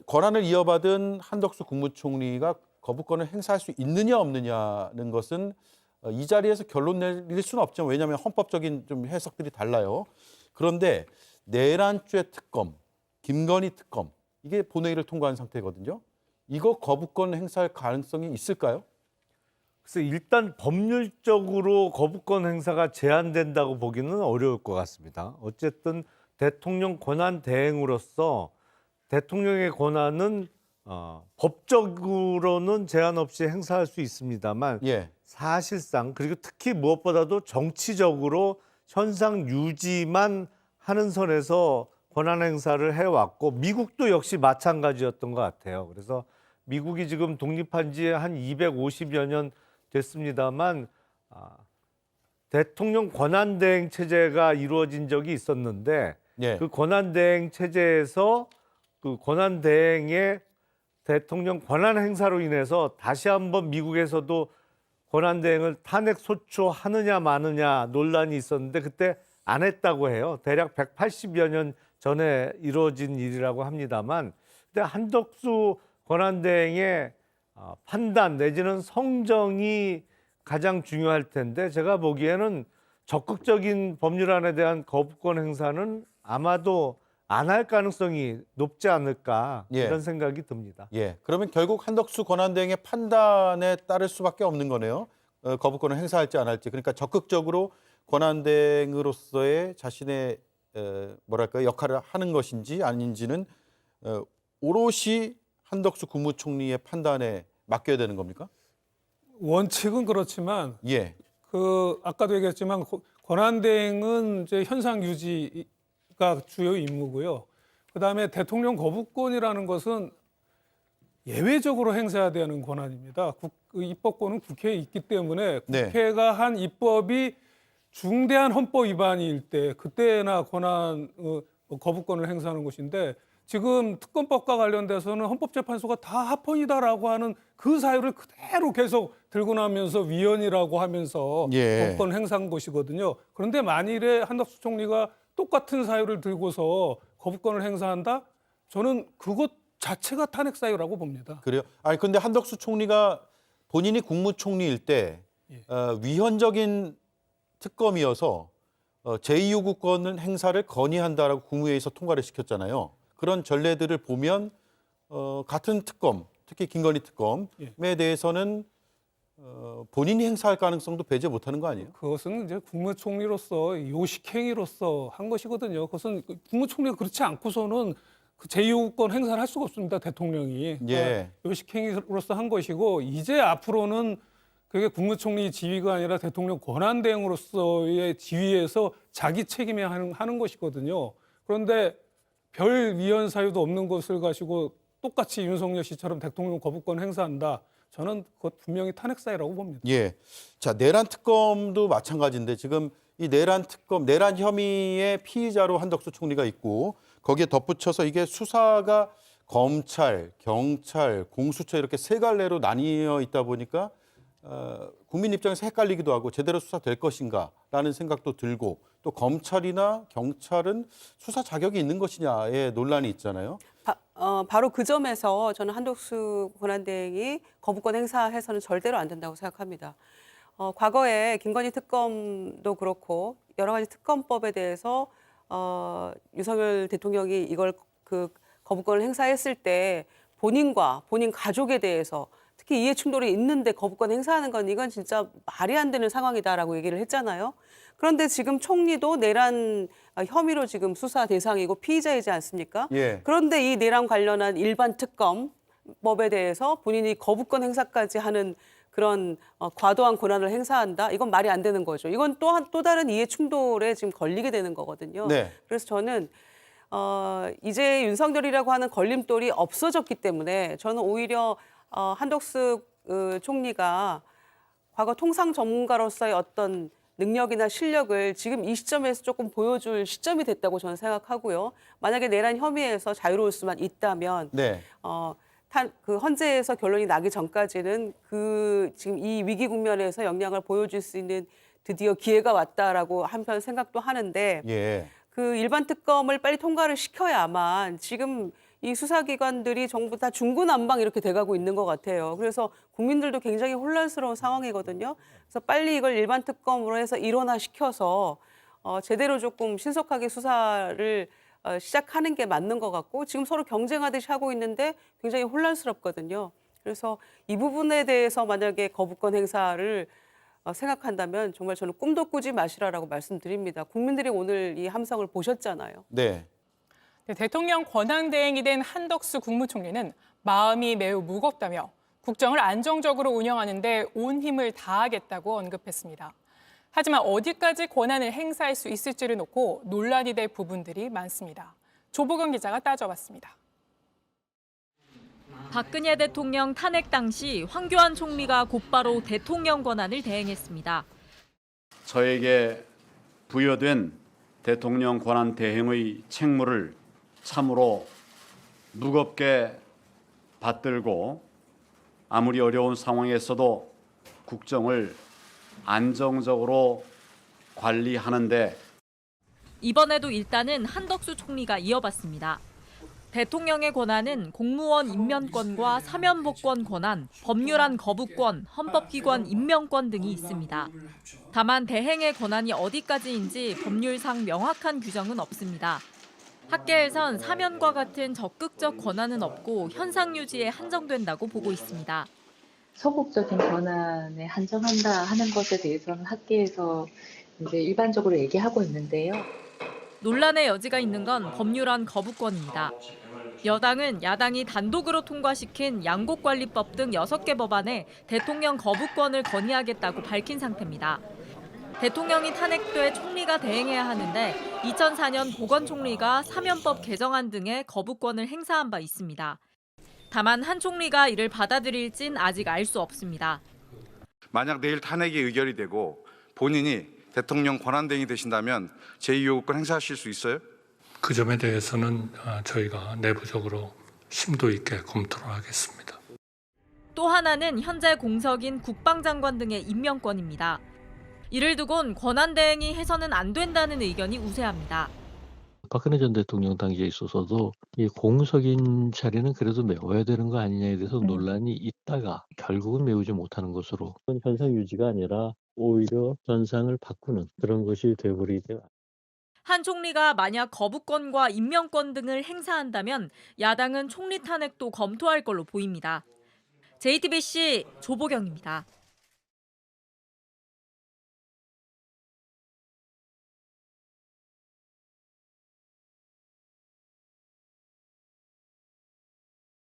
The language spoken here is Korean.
권한을 이어받은 한덕수 국무총리가 거부권을 행사할 수 있느냐 없느냐는 것은 이 자리에서 결론 내릴 수는 없죠. 왜냐하면 헌법적인 좀 해석들이 달라요. 그런데 내란죄 특검, 김건희 특검 이게 본회의를 통과한 상태거든요. 이거 거부권 행사할 가능성이 있을까요? 그래서 일단 법률적으로 거부권 행사가 제한된다고 보기는 어려울 것 같습니다. 어쨌든 대통령 권한 대행으로서 대통령의 권한은 법적으로는 제한 없이 행사할 수 있습니다만 예. 사실상 그리고 특히 무엇보다도 정치적으로 현상 유지만 하는 선에서 권한 행사를 해왔고 미국도 역시 마찬가지였던 것 같아요. 그래서 미국이 지금 독립한 지 한 250여 년 됐습니다만 대통령 권한대행 체제가 이루어진 적이 있었는데 예. 그 권한대행 체제에서 그 권한대행의 대통령 권한 행사로 인해서 다시 한번 미국에서도 권한대행을 탄핵 소추하느냐 마느냐 논란이 있었는데 그때 안 했다고 해요. 대략 180여 년 전에 이루어진 일이라고 합니다만 근데 한덕수 권한대행의 판단 내지는 성정이 가장 중요할 텐데 제가 보기에는 적극적인 법률안에 대한 거부권 행사는 아마도 안 할 가능성이 높지 않을까 예. 이런 생각이 듭니다. 예. 그러면 결국 한덕수 권한대행의 판단에 따를 수밖에 없는 거네요. 거부권을 행사할지 안 할지. 그러니까 적극적으로 권한대행으로서의 자신의 뭐랄까요 역할을 하는 것인지 아닌지는 오롯이 한덕수 국무총리의 판단에 맡겨야 되는 겁니까? 원칙은 그렇지만 예. 아까도 얘기했지만 권한대행은 이제 현상 유지가 주요 임무고요. 그다음에 대통령 거부권이라는 것은 예외적으로 행사해야 되는 권한입니다. 입법권은 국회에 있기 때문에 네. 국회가 한 입법이 중대한 헌법 위반일 때 그때나 거부권을 행사하는 것인데 지금 특검법과 관련돼서는 헌법재판소가 다 합헌이다라고 하는 그 사유를 그대로 계속 들고 나면서 위헌이라고 하면서 예. 거부권 행사한 것이거든요. 그런데 만일에 한덕수 총리가 똑같은 사유를 들고서 거부권을 행사한다? 저는 그것 자체가 탄핵 사유라고 봅니다. 그래요? 아니 근데 한덕수 총리가 본인이 국무총리일 때 위헌적인 특검이어서 제2요구권 행사를 건의한다라고 국무회의에서 통과를 시켰잖아요. 그런 전례들을 보면 같은 특검, 특히 김건희 특검에 대해서는 본인이 행사할 가능성도 배제 못하는 거 아니에요? 그것은 이제 국무총리로서 요식행위로서 한 것이거든요. 그것은 국무총리가 그렇지 않고서는 그 제2요구권 행사를 할 수가 없습니다. 대통령이. 예. 요식행위로서 한 것이고 이제 앞으로는 그게 국무총리 지위가 아니라 대통령 권한대행으로서의 지위에서 자기 책임에 하는 것이거든요. 그런데 별 위헌 사유도 없는 것을 가지고 똑같이 윤석열 씨처럼 대통령 거부권 행사한다. 저는 그것 분명히 탄핵 사유라고 봅니다. 예. 자, 내란 특검도 마찬가지인데 지금 이 내란 특검, 내란 혐의의 피의자로 한덕수 총리가 있고 거기에 덧붙여서 이게 수사가 검찰, 경찰, 공수처 이렇게 세 갈래로 나뉘어 있다 보니까 국민 입장에서 헷갈리기도 하고 제대로 수사될 것인가라는 생각도 들고 또 검찰이나 경찰은 수사 자격이 있는 것이냐의 논란이 있잖아요. 바로 그 점에서 저는 한덕수 권한대행이 거부권 행사해서는 절대로 안 된다고 생각합니다. 과거에 김건희 특검도 그렇고 여러 가지 특검법에 대해서 윤석열 대통령이 이걸 거부권을 행사했을 때 본인과 본인 가족에 대해서 특히 이해 충돌이 있는데 거부권 행사하는 건 이건 진짜 말이 안 되는 상황이다라고 얘기를 했잖아요. 그런데 지금 총리도 내란 혐의로 지금 수사 대상이고 피의자이지 않습니까? 예. 그런데 이 내란 관련한 일반 특검법에 대해서 본인이 거부권 행사까지 하는 그런 과도한 권한을 행사한다? 이건 말이 안 되는 거죠. 이건 또 다른 이해 충돌에 지금 걸리게 되는 거거든요. 네. 그래서 저는 이제 윤석열이라고 하는 걸림돌이 없어졌기 때문에 저는 오히려 한덕수 총리가 과거 통상 전문가로서의 어떤 능력이나 실력을 지금 이 시점에서 조금 보여줄 시점이 됐다고 저는 생각하고요. 만약에 내란 혐의에서 자유로울 수만 있다면 네. 그 헌재에서 결론이 나기 전까지는 지금 이 위기 국면에서 역량을 보여줄 수 있는 드디어 기회가 왔다라고 한편 생각도 하는데 예. 그 일반 특검을 빨리 통과를 시켜야만 지금 이 수사기관들이 전부 다 중구난방 이렇게 돼가고 있는 것 같아요. 그래서 국민들도 굉장히 혼란스러운 상황이거든요. 그래서 빨리 이걸 일반 특검으로 해서 일원화시켜서 제대로 조금 신속하게 수사를 시작하는 게 맞는 것 같고 지금 서로 경쟁하듯이 하고 있는데 굉장히 혼란스럽거든요. 그래서 이 부분에 대해서 만약에 거부권 행사를 생각한다면 정말 저는 꿈도 꾸지 마시라라고 말씀드립니다. 국민들이 오늘 이 함성을 보셨잖아요. 네. 네, 대통령 권한대행이 된 한덕수 국무총리는 마음이 매우 무겁다며 국정을 안정적으로 운영하는 데 온 힘을 다하겠다고 언급했습니다. 하지만 어디까지 권한을 행사할 수 있을지를 놓고 논란이 될 부분들이 많습니다. 조보경 기자가 따져봤습니다. 박근혜 대통령 탄핵 당시 황교안 총리가 곧바로 대통령 권한을 대행했습니다. 저에게 부여된 대통령 권한 대행의 책무를 참으로 무겁게 받들고 아무리 어려운 상황에서도 국정을 안정적으로 관리하는데 이번에도 일단은 한덕수 총리가 이어봤습니다. 대통령의 권한은 공무원 임면권과 사면복권 권한, 법률안 거부권, 헌법기관 임명권 등이 있습니다. 다만 대행의 권한이 어디까지인지 법률상 명확한 규정은 없습니다. 학계에선 사면과 같은 적극적 권한은 없고 현상 유지에 한정된다고 보고 있습니다. 소극적인 권한에 한정한다 하는 것에 대해서는 학계에서 이제 일반적으로 얘기하고 있는데요. 논란의 여지가 있는 건 법률안 거부권입니다. 여당은 야당이 단독으로 통과시킨 양곡관리법 등 6개 법안에 대통령 거부권을 건의하겠다고 밝힌 상태입니다. 대통령이 탄핵돼 총리가 대행해야 하는데 2004년 보건총리가 사면법 개정안 등의 거부권을 행사한 바 있습니다. 다만 한 총리가 이를 받아들일진 아직 알 수 없습니다. 만약 내일 탄핵이 의결이 되고 본인이 대통령 권한대행이 되신다면 제2요구권 행사하실 수 있어요? 그 점에 대해서는 저희가 내부적으로 심도 있게 검토를 하겠습니다. 또 하나는 현재 공석인 국방장관 등의 임명권입니다. 이를 두곤 권한대행이 해서는 안 된다는 의견이 우세합니다. 박근혜 전 대통령 당시에 있어서도 이 공석인 자리는 그래도 메워야 되는 거 아니냐에 대해서 논란이 있다가 결국은 메우지 못하는 것으로 현상 유지가 아니라 오히려 현상을 바꾸는 그런 것이 되어버리게 돼요. 한 총리가 만약 거부권과 임명권 등을 행사한다면 야당은 총리 탄핵도 검토할 걸로 보입니다. JTBC 조보경입니다.